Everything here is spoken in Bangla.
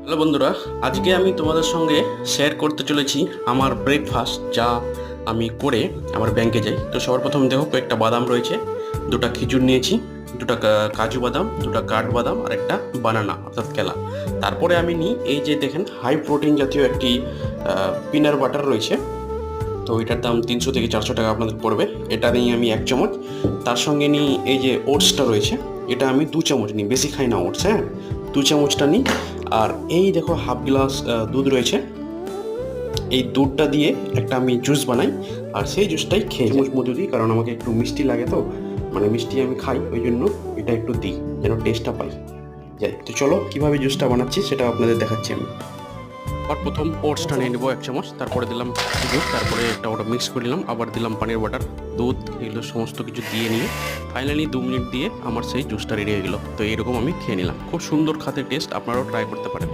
হ্যালো বন্ধুরা, আজকে আমি তোমাদের সঙ্গে শেয়ার করতে চলেছি আমার ব্রেকফাস্ট, যা আমি করে আমার ব্যাংকে যাই। তো সবার প্রথম দেখো, কয়েকটা বাদাম রয়েছে, দুটো খেজুর নিয়েছি, দুটো কাজু বাদাম, দুটো কাঠবাদাম আর একটা বানানা অর্থাৎ কেলা। তারপরে আমি নিই এই যে দেখেন হাই প্রোটিন জাতীয় একটি পিনাট বাটার রয়েছে। তো এটার দাম 300 থেকে 400 টাকা আপনাদের পড়বে। এটা নিই আমি 1 চামচ। তার সঙ্গে নিই এই যে ওটসটা রয়েছে, এটা আমি 2 চামচ নিই, বেশি খাই না ওটস, হ্যাঁ, 2 চামচটা নিই। আর এই দেখো হাফ গ্লাস দুধ রয়েছে, এই দুধটা দিয়ে একটা আমি জুস বানাই, আর সেই জুসটাই খেয়ে চামচ মধু দিই, কারণ আমাকে একটু মিষ্টি লাগে, তো মানে মিষ্টি আমি খাই, ওই জন্য এটা একটু দিই যেন টেস্টটা পাই। যাই, তো চলো কীভাবে জুসটা বানাচ্ছি সেটা আপনাদের দেখাচ্ছি আমি। আর প্রথম ওটসটা নিয়ে নেবো 1 চামচ, তারপরে দিলাম খেজুর, তারপরে একটা ওটা মিক্স করে নিলাম, আবার দিলাম পানির বাটার, দুধ, এগুলো সমস্ত কিছু দিয়ে নিয়ে ফাইনালি 2 মিনিট দিয়ে আমার সেই জুসটা রেডি হয়ে গেলো। তো এরকম আমি খেয়ে নিলাম, খুব সুন্দর খেতে টেস্ট, আপনারাও ট্রাই করতে পারেন।